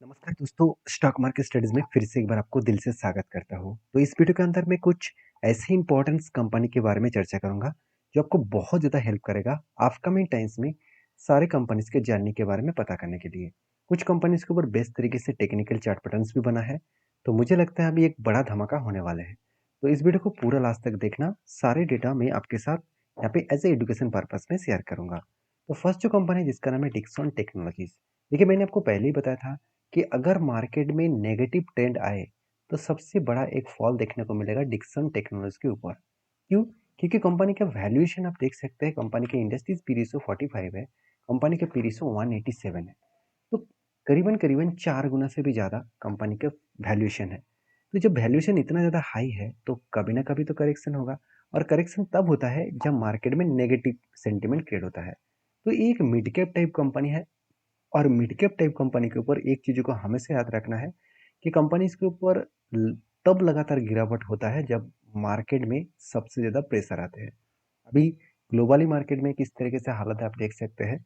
नमस्कार दोस्तों, stock market studies में फिर से एक बार आपको दिल से स्वागत करता हूँ। तो इस वीडियो के अंदर मैं कुछ ऐसी इंपॉर्टेंट कंपनी के बारे में चर्चा करूंगा जो आपको बहुत ज़्यादा हेल्प करेगा अपकमिंग टाइम्स में सारे कंपनीज के जर्नी के बारे में पता करने के लिए। कुछ कंपनीज के ऊपर बेस्ट तरीके से टेक्निकल चार्ट पैटर्न्स भी बना है, तो मुझे लगता है अभी एक बड़ा धमाका होने वाला है। तो इस वीडियो को पूरा लास्ट तक देखना, सारे डेटा मैं आपके साथ यहाँ पे एज ए एजुकेशन पर्पज में शेयर करूंगा। तो फर्स्ट जो कंपनी है जिसका नाम है डिक्सन टेक्नोलॉजीज। देखिए, मैंने आपको पहले ही बताया था कि अगर मार्केट में नेगेटिव ट्रेंड आए तो सबसे बड़ा एक फॉल देखने को मिलेगा डिक्सन टेक्नोलॉजी के ऊपर। क्यों? क्योंकि कंपनी का वैल्यूएशन आप देख सकते हैं, कंपनी के इंडस्ट्रीज पी रेशियो 45 है, कंपनी का पी रेशियो 187 है। तो करीबन करीबन 4 गुना से भी ज़्यादा कंपनी का वैल्यूएशन है। तो जब वैल्यूएशन इतना ज़्यादा हाई है तो कभी ना कभी तो करेक्शन होगा, और करेक्शन तब होता है जब मार्केट में नेगेटिव सेंटिमेंट क्रिएट होता है। तो ये एक मिड कैप टाइप कंपनी है, और मिड कैप टाइप कंपनी के ऊपर एक चीज़ को हमेशा याद रखना है कि कंपनी के ऊपर तब लगातार गिरावट होता है जब मार्केट में सबसे ज़्यादा प्रेशर आते हैं। अभी ग्लोबली मार्केट में किस तरीके से हालत है आप देख सकते हैं,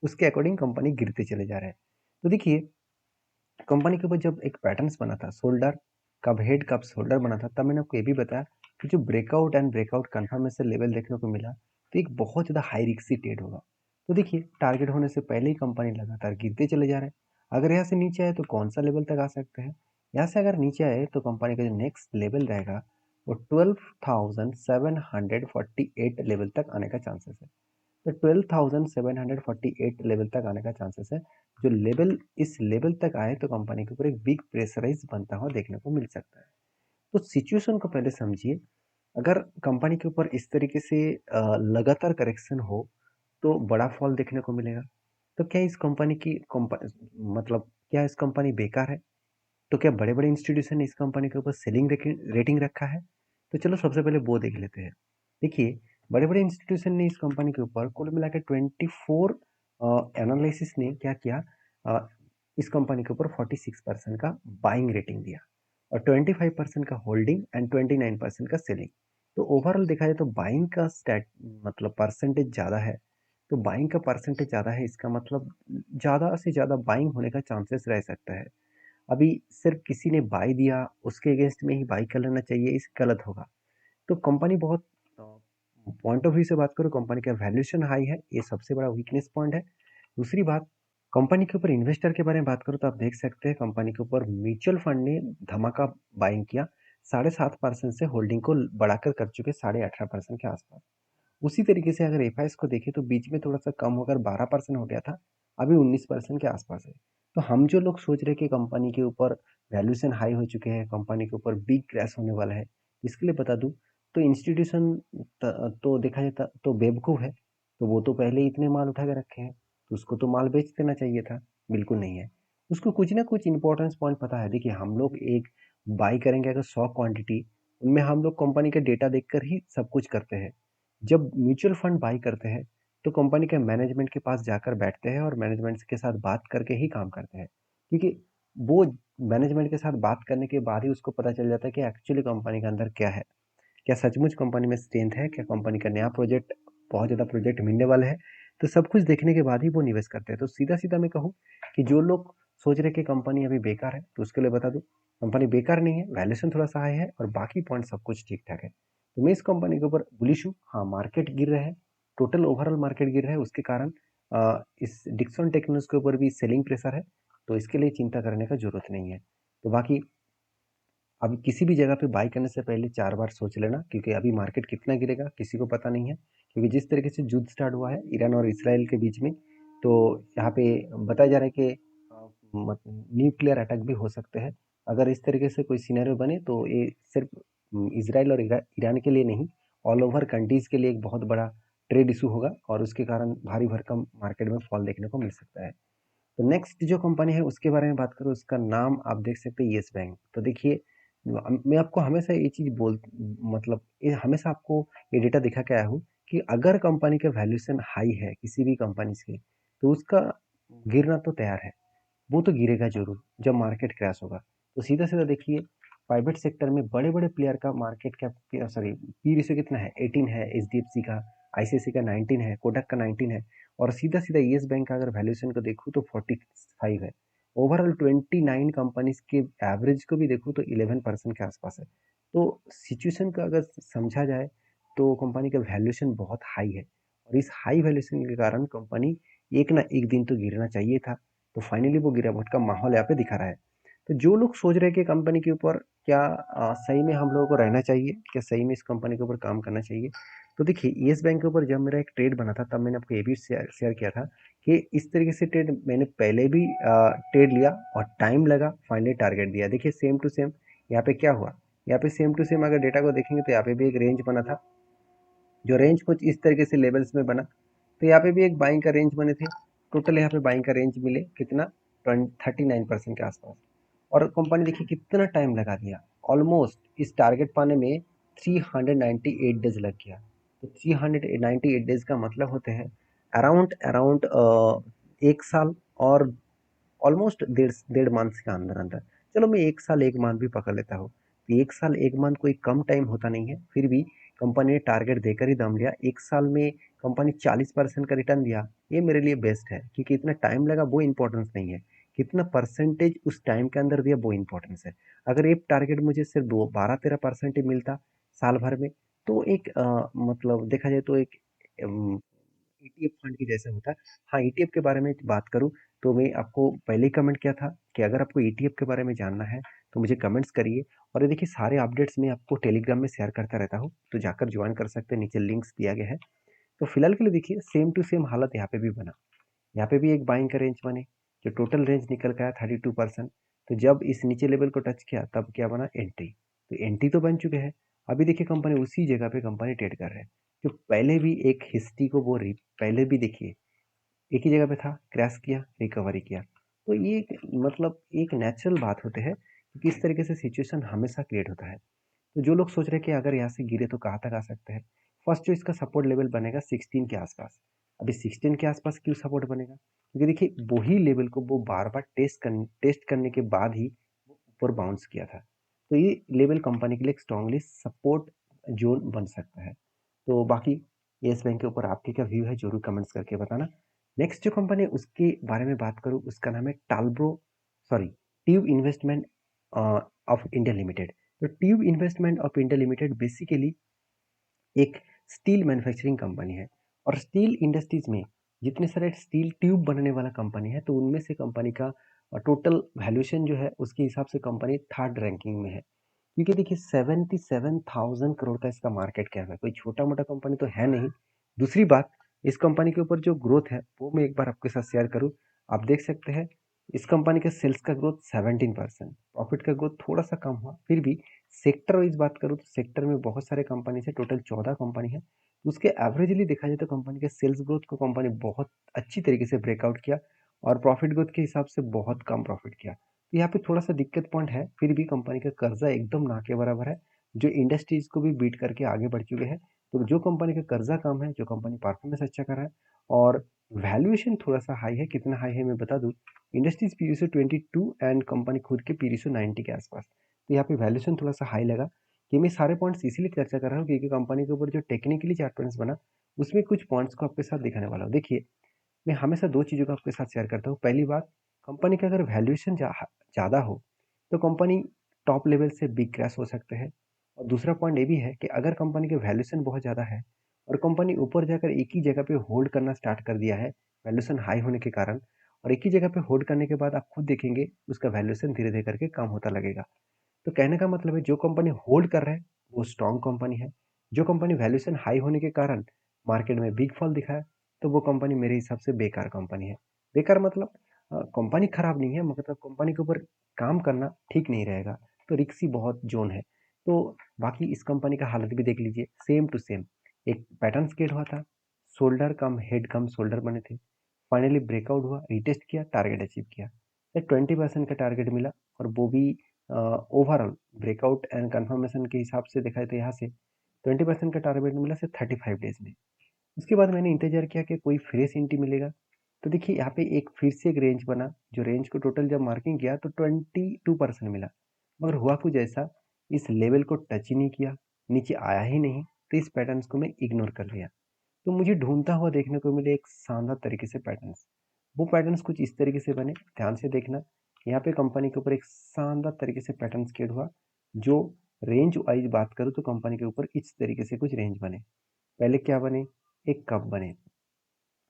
उसके अकॉर्डिंग कंपनी गिरते चले जा रहे हैं। तो देखिए, कंपनी के ऊपर जब एक पैटर्न्स बना था, शोल्डर कब हेड कब शोल्डर बना था, तब मैंने आपको ये भी बताया कि जो breakout and breakout confirmation level देखने को मिला तो एक बहुत ज़्यादा हाई रिस्की ट्रेड होगा। तो देखिए, टारगेट होने से पहले ही कंपनी लगातार गिरते चले जा रहे हैं। अगर यहाँ से नीचे आए तो कौन सा लेवल तक आ सकते हैं? यहाँ से अगर नीचे आए तो कंपनी का जो नेक्स्ट लेवल रहेगा वो 12,748 लेवल तक आने का चांसेस है। तो 12,748 लेवल तक आने का चांसेस है। जो लेवल इस लेवल तक आए तो कंपनी के ऊपर एक बिग प्रेशराइज बनता हुआ देखने को मिल सकता है। तो सिचुएशन को पहले समझिए। अगर कंपनी के ऊपर इस तरीके से लगातार करेक्शन हो तो बड़ा फॉल देखने को मिलेगा। तो क्या इस कंपनी की मतलब क्या इस कंपनी बेकार है? तो क्या बड़े बड़े इंस्टीट्यूशन ने इस कंपनी के ऊपर सेलिंग रेटिंग रखा है? तो चलो सबसे पहले वो देख लेते हैं। देखिए, बड़े बड़े इंस्टीट्यूशन ने इस कंपनी के ऊपर कुल मिला के 24 एनालिसिस ने क्या किया, अ, इस कंपनी के ऊपर 46% का बाइंग रेटिंग दिया, और 25% का होल्डिंग एंड 29% का सेलिंग। तो ओवरऑल देखा जाए तो बाइंग का स्टैट मतलब परसेंटेज ज़्यादा है। तो बाइंग का परसेंटेज ज़्यादा है, इसका मतलब ज़्यादा से ज़्यादा बाइंग होने का चांसेस रह सकता है। अभी सिर्फ किसी ने बाई दिया उसके अगेंस्ट में ही बाई कर लेना चाहिए, इस गलत होगा। तो कंपनी बहुत पॉइंट ऑफ व्यू से बात करो, कंपनी का वैल्यूएशन हाई है, ये सबसे बड़ा वीकनेस पॉइंट है। दूसरी बात, कंपनी के ऊपर इन्वेस्टर के बारे में बात करो तो आप देख सकते हैं कंपनी के ऊपर म्यूचुअल फंड ने धमाका बाइंग किया। 7.5% से होल्डिंग को बढ़ाकर कर चुके 18.5% के आसपास। उसी तरीके से अगर एफ को देखें तो बीच में थोड़ा सा कम होकर 12% हो गया था, अभी 19% के आसपास है। तो हम जो लोग सोच रहे हैं कि कंपनी के ऊपर वैल्यूएशन हाई हो चुके हैं, कंपनी के ऊपर बिग क्रैश होने वाला है, इसके लिए बता दूं तो इंस्टीट्यूशन तो देखा जाता तो बेवकूफ़ है। तो वो तो पहले ही इतने माल उठा के रखे हैं, तो उसको तो माल बेच देना चाहिए था। बिल्कुल नहीं है, उसको कुछ ना कुछ इंपॉर्टेंस पॉइंट पता है। देखिए, हम लोग एक बाई करेंगे अगर 100 क्वांटिटी, उनमें हम लोग कंपनी का डेटा देखकर ही सब कुछ करते हैं। जब म्यूचुअल फंड बाई करते हैं तो कंपनी के मैनेजमेंट के पास जाकर बैठते हैं और मैनेजमेंट के साथ बात करके ही काम करते हैं, क्योंकि वो मैनेजमेंट के साथ बात करने के बाद ही उसको पता चल जाता है कि एक्चुअली कंपनी के अंदर क्या है। क्या सचमुच कंपनी में स्ट्रेंथ है, क्या कंपनी का नया प्रोजेक्ट, बहुत ज़्यादा प्रोजेक्ट मिलने वाले हैं। तो सब कुछ देखने के बाद ही वो निवेश करते हैं। तो सीधा सीधा मैं कहूँ कि जो लोग सोच रहे कि कंपनी अभी बेकार है, तो उसके लिए बता दूं कंपनी बेकार नहीं है, वैल्यूएशन थोड़ा सा हाई है और बाकी पॉइंट सब कुछ ठीक ठाक है। तो मैं इस कंपनी के ऊपर बुलिश हूँ। हाँ, मार्केट गिर रहा है, टोटल ओवरऑल मार्केट गिर रहा है, उसके कारण इस डिक्सन टेक्नोलॉजी के ऊपर भी सेलिंग प्रेशर है। तो इसके लिए चिंता करने का जरूरत नहीं है। तो बाकी अब किसी भी जगह पे बाई करने से पहले 4 बार सोच लेना, क्योंकि अभी मार्केट कितना गिरेगा किसी को पता नहीं है। क्योंकि जिस तरीके से युद्ध स्टार्ट हुआ है ईरान और इसराइल के बीच में, तो यहाँ पे बताया जा रहा है कि न्यूक्लियर अटैक भी हो सकते हैं। अगर इस तरीके से कोई सिनेरियो बने तो ये सिर्फ इसराइल और ईरान के लिए नहीं, ऑल ओवर कंट्रीज के लिए एक बहुत बड़ा ट्रेड इशू होगा, और उसके कारण भारी भरकम मार्केट में फॉल देखने को मिल सकता है। तो नेक्स्ट जो कंपनी है उसके बारे में बात करूँ, उसका नाम आप देख सकते हैं येस बैंक। तो देखिए, मैं आपको हमेशा ये चीज़ बोल मतलब ये हमेशा आपको ये डेटा दिखा के आया हूँ कि अगर कंपनी का वैल्यूएशन हाई है किसी भी कंपनी की, तो उसका गिरना तो तैयार है। वो तो गिरेगा जरूर जब मार्केट क्रैश होगा। तो सीधा सीधा देखिए, प्राइवेट सेक्टर में बड़े बड़े प्लेयर का market cap, sorry, P ratio कितना है, 18 है एच डी एफ सी का, आईसीआईसी का 19 है, कोटक का 19 है, और सीधा सीधा येस बैंक का अगर वैल्यूएशन को देखूँ तो 45 है। ओवरऑल 29 कंपनीज के एवरेज को भी देखो तो 11% के आसपास है। तो सिचुएशन का अगर समझा जाए तो कंपनी का वैल्यूएशन बहुत हाई है, और इस हाई वैल्यूएशन के कारण कंपनी एक ना एक दिन तो गिरना चाहिए था। तो फाइनली वो गिरावट का माहौल यहाँ पे दिखा रहा है। तो जो लोग सोच रहे हैं कि कंपनी के ऊपर क्या सही में हम लोगों को रहना चाहिए, क्या सही में इस कंपनी के ऊपर काम करना चाहिए, तो देखिए येस बैंक के ऊपर जब मेरा एक ट्रेड बना था तब मैंने आपको ये भी शेयर किया था कि इस तरीके से ट्रेड मैंने पहले भी ट्रेड लिया और टाइम लगा, फाइनली टारगेट दिया। देखिए सेम टू सेम यहाँ पे क्या हुआ, यहाँ पे सेम टू सेम अगर डेटा को देखेंगे तो यहाँ पे भी एक रेंज बना था, जो रेंज कुछ इस तरीके से लेवल्स में बना। तो यहाँ पे भी एक बाइंग का रेंज बने थे। टोटल यहाँ पे बाइंग का रेंज मिले कितना, 39% के आसपास। और कंपनी देखिए कितना टाइम लगा दिया, ऑलमोस्ट इस टारगेट पाने में 398 डेज लग गया। तो 398 डेज का मतलब होते हैं अराउंड अराउंड 1 साल, और ऑलमोस्ट डेढ़ डेढ़ मंथ के अंदर अंदर। चलो मैं 1 साल 1 मंथ भी पकड़ लेता हूँ, तो 1 साल 1 मंथ कोई कम टाइम होता नहीं है, फिर भी कंपनी ने टारगेट देकर ही दम लिया। 1 साल में कंपनी 40% का रिटर्न दिया, ये मेरे लिए बेस्ट है, क्योंकि इतना टाइम लगा वो इंपॉर्टेंस नहीं है, कितना परसेंटेज उस टाइम के अंदर दिया वो इंपॉर्टेंस है। अगर ये टारगेट मुझे सिर्फ 12-13% ही मिलता साल भर में, तो एक मतलब देखा जाए तो एक ईटीएफ फंड की जैसे होता है। हाँ, ईटीएफ के बारे में बात करूँ तो मैं आपको पहले ही कमेंट किया था कि अगर आपको ईटीएफ के बारे में जानना है तो मुझे कमेंट्स करिए। और ये देखिए सारे अपडेट्स मैं आपको टेलीग्राम में शेयर करता रहता हूँ, तो जाकर ज्वाइन कर सकते हैं, नीचे लिंक्स दिया गया है। तो फिलहाल के लिए देखिए सेम टू सेम हालत यहाँ पे भी बना, यहाँ पे भी एक बाइंग का रेंज बने, जो टोटल रेंज निकल गया 32%। तो जब इस नीचे लेवल को टच किया तब क्या बना, एंट्री। तो एंट्री तो बन चुके हैं। अभी देखिए कंपनी उसी जगह पे कंपनी ट्रेड कर रहे हैं, जो पहले भी एक हिस्ट्री को वो रही, पहले भी देखिए एक ही जगह पे था, क्रैश किया, रिकवरी किया। तो ये मतलब एक नेचुरल बात होते हैं कि किस तरीके से सिचुएशन हमेशा क्रिएट होता है। तो जो लोग सोच रहे हैं कि अगर यहाँ से गिरे तो कहाँ तक आ सकते हैं, फर्स्ट जो इसका सपोर्ट लेवल बनेगा 16 के आसपास। अभी 16 के आसपास क्यों सपोर्ट बनेगा, क्योंकि देखिए वही लेवल को वो बार बार टेस्ट करने के बाद ही वो ऊपर बाउंस किया था। तो ये लेवल कंपनी के लिए एक स्ट्रांगली सपोर्ट जोन बन सकता है। तो बाकी येस बैंक के ऊपर आपके क्या व्यू है जरूर कमेंट्स करके बताना। नेक्स्ट जो कंपनी है उसके बारे में बात करूँ, उसका नाम है टालब्रो, sorry, tube investment of India limited. तो tube investment of India limited basically एक स्टील मैन्युफैक्चरिंग कंपनी है, और स्टील इंडस्ट्रीज में जितने सारे स्टील ट्यूब बनने वाला कंपनी है, तो उनमें से कंपनी का टोटल वैल्यूएशन जो है उसके हिसाब से कंपनी थर्ड रैंकिंग में है। क्योंकि देखिए 77,000 करोड़ का इसका मार्केट कैप है, कोई छोटा मोटा कंपनी तो है नहीं। दूसरी बात, इस कंपनी के ऊपर जो ग्रोथ है वो मैं एक बार आपके साथ शेयर करूँ। आप देख सकते हैं इस कंपनी का सेल्स का ग्रोथ 17%, प्रॉफिट का ग्रोथ थोड़ा सा कम हुआ, फिर भी सेक्टर वाइज बात करूँ तो सेक्टर में बहुत सारे कंपनी है, टोटल 14 कंपनी है। उसके एवरेजली देखा जाए तो कंपनी के सेल्स ग्रोथ को कंपनी बहुत अच्छी तरीके से ब्रेकआउट किया, और प्रॉफिट ग्रोथ के हिसाब से बहुत कम प्रॉफिट किया। तो यहाँ पे थोड़ा सा दिक्कत पॉइंट है, फिर भी कंपनी का कर्जा एकदम ना के बराबर है, जो इंडस्ट्रीज को भी बीट करके आगे बढ़ चुके हैं। तो जो कंपनी का कर्जा कम है, जो कंपनी परफॉर्मेंस अच्छा कर रहा है, और वैल्यूएशन थोड़ा सा हाई है, कितना हाई है मैं बता दूं, इंडस्ट्रीज पी 22 एंड कंपनी खुद के पी 90 के आसपास। तो यहाँ पे वैल्यूएशन थोड़ा सा हाई लगा। कि मैं सारे पॉइंट्स इसीलिए चर्चा कर रहा हूँ क्योंकि कंपनी के ऊपर जो टेक्निकली चार्ट पॉइंट्स बना उसमें कुछ पॉइंट्स को आपके साथ दिखाने वाला हूँ। देखिए मैं हमेशा दो चीज़ों को आपके साथ शेयर करता हूँ। पहली बात, कंपनी का अगर वैल्यूएशन ज़्यादा हो तो कंपनी टॉप लेवल से बिग क्रैश हो सकते हैं। और दूसरा पॉइंट ये भी है कि अगर कंपनी के वैल्यूएशन बहुत ज़्यादा है और कंपनी ऊपर जाकर एक ही जगह पे होल्ड करना स्टार्ट कर दिया है वैल्यूएशन हाई होने के कारण, और एक ही जगह पे होल्ड करने के बाद आप खुद देखेंगे उसका वैल्यूएशन धीरे धीरे करके कम होता लगेगा। तो कहने का मतलब है जो कंपनी होल्ड कर रहा है वो स्ट्रांग कंपनी है। जो कंपनी वैल्यूएशन हाई होने के कारण मार्केट में बिग फॉल दिखाया, तो वो कंपनी मेरे हिसाब से बेकार कंपनी है। बेकार मतलब कंपनी खराब नहीं है, मतलब कंपनी के ऊपर काम करना ठीक नहीं रहेगा, तो रिक्सी बहुत जोन है। तो बाकी इस कंपनी का हालत भी देख लीजिए, सेम टू सेम एक पैटर्न स्केल हुआ था, शोल्डर कम हेड कम शोल्डर बने थे, फाइनली ब्रेकआउट हुआ, रिटेस्ट किया, टारगेट अचीव किया, 20% का टारगेट मिला, और वो भी ओवरऑल ब्रेकआउट एंड कंफर्मेशन के हिसाब से देखा जाए तो यहाँ से 20% का टारगेट मिला सिर्फ 35 डेज में। उसके बाद मैंने इंतजार किया कि कोई फ्रेश एंट्री मिलेगा। तो देखिए यहाँ पे एक फिर से एक रेंज बना, जो रेंज को टोटल जब मार्किंग किया तो 22% मिला, मगर हुआ कुछ ऐसा, इस लेवल को टच ही नहीं किया, नीचे आया ही नहीं, तो इस पैटर्न्स को मैं इग्नोर कर लिया। तो मुझे ढूंढता हुआ देखने को मिले एक शानदार तरीके से पैटर्न्स। वो पैटर्न्स कुछ इस तरीके से बने, ध्यान से देखना। यहाँ पे कंपनी के ऊपर एक शानदार तरीके से पैटर्न क्रिएट हुआ, जो रेंज वाइज बात करूँ तो कंपनी के ऊपर इस तरीके से कुछ रेंज बने। पहले क्या बने, एक कप बने,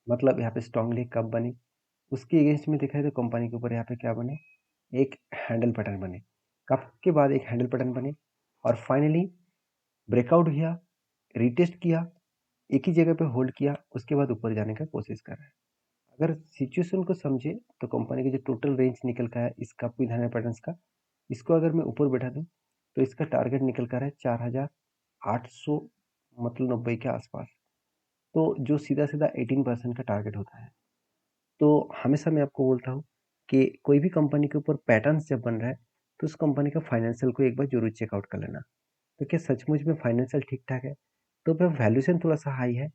मतलब यहाँ पे स्ट्रांगली कप बने। उसके अगेंस्ट में देखा है तो कंपनी के ऊपर यहाँ पे क्या बने, एक हैंडल पैटर्न बने। कप के बाद एक हैंडल पैटर्न बने और फाइनली ब्रेकआउट किया, रीटेस्ट किया, एक ही जगह पे होल्ड किया, उसके बाद ऊपर जाने का कोशिश कर रहा है। अगर सिचुएशन को समझे तो कंपनी की जो टोटल रेंज निकल का है इस कप विद हैंडल पैटर्न्स का, इसको अगर मैं ऊपर बैठा दूं तो इसका टारगेट निकल कर है 4800 मतलब 90 के आसपास। तो जो सीधा सीधा 18% का टारगेट होता है। तो हमेशा मैं आपको बोलता हूँ कि कोई भी कंपनी के ऊपर पैटर्न्स जब बन रहा है तो उस कंपनी का फाइनेंशियल को एक बार जरूर चेकआउट कर लेना। तो क्या सचमुच में फाइनेंशियल ठीक ठाक है, तो फिर वैल्यूएशन थोड़ा सा हाई है,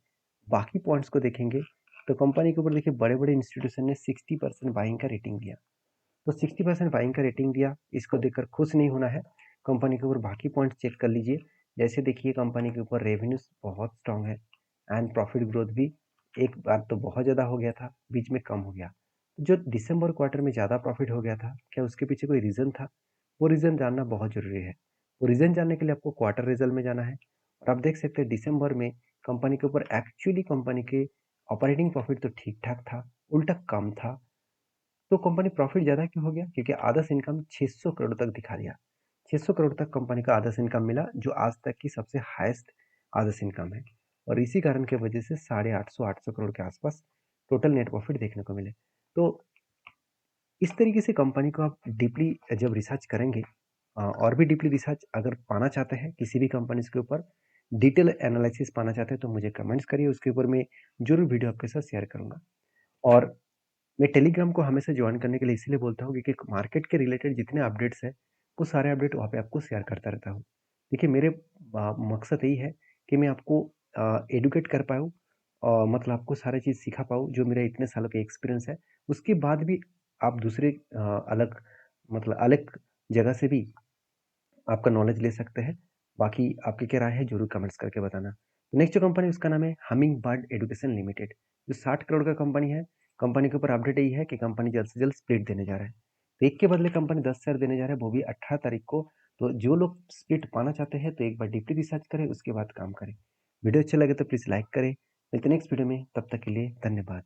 बाकी पॉइंट्स को देखेंगे तो कंपनी के ऊपर देखिए बड़े बड़े इंस्टीट्यूशन ने 60% बाइंग का रेटिंग दिया। तो 60% बाइंग का रेटिंग दिया, इसको देखकर खुश नहीं होना है, कंपनी के ऊपर बाकी पॉइंट चेक कर लीजिए। जैसे देखिए कंपनी के ऊपर रेवेन्यूज बहुत स्ट्रांग है एंड प्रॉफिट ग्रोथ भी एक बार तो बहुत ज़्यादा हो गया था, बीच में कम हो गया। जो दिसंबर क्वार्टर में ज़्यादा प्रॉफिट हो गया था, क्या उसके पीछे कोई रीज़न था? वो रीज़न जानना बहुत ज़रूरी है। वो रीज़न जानने के लिए आपको क्वार्टर रिजल्ट में जाना है और आप देख सकते हैं दिसंबर में कंपनी के ऊपर एक्चुअली कंपनी के ऑपरेटिंग प्रॉफिट तो ठीक ठाक था, उल्टा कम था। तो कंपनी प्रॉफिट ज़्यादा क्यों हो गया? क्योंकि आदर्श इनकम 600 करोड़ तक दिखा दिया। 600 करोड़ तक कंपनी का आदर्श इनकम मिला, जो आज तक की सबसे हाईएस्ट आदर्श इनकम है। और इसी कारण की वजह से 850 करोड़ के आसपास टोटल नेट प्रॉफिट देखने को मिले। तो इस तरीके से कंपनी को आप डीपली जब रिसर्च करेंगे, और भी डीपली रिसर्च अगर पाना चाहते हैं किसी भी कंपनीज के ऊपर, डिटेल एनालिसिस पाना चाहते हैं तो मुझे कमेंट्स करिए, उसके ऊपर मैं जरूर वीडियो आपके साथ शेयर करूंगा। और मैं टेलीग्राम को हमेशा ज्वाइन करने के लिए इसीलिए बोलता हूँ क्योंकि मार्केट के रिलेटेड जितने अपडेट्स हैं वो सारे अपडेट वहाँ पे आपको शेयर करता रहता हूँ। देखिए मेरे मकसद यही है कि मैं आपको एडुकेट कर पाऊँ और मतलब आपको सारी चीज़ सिखा पाऊँ जो मेरा इतने सालों का एक्सपीरियंस है। उसके बाद भी आप दूसरे अलग मतलब अलग जगह से भी आपका नॉलेज ले सकते हैं। बाकी आपकी क्या राय है ज़रूर कमेंट्स करके बताना। नेक्स्ट जो कंपनी उसका नाम है हमिंग बर्ड एजुकेशन लिमिटेड, जो 60 करोड़ का कंपनी है। कंपनी के ऊपर अपडेट यही है कि कंपनी जल्द से जल्द स्प्लिट देने जा रहा है। तो एक के बदले कंपनी 10 शेयर देने जा रहा है, वो भी 18 तारीख को। तो जो लोग स्प्लिट पाना चाहते हैं तो एक बार डीपली रिसर्च करें, उसके बाद काम करें। वीडियो अच्छा लगे तो प्लीज़ लाइक करें। मिलते नेक्स्ट वीडियो में, तब तक के लिए धन्यवाद।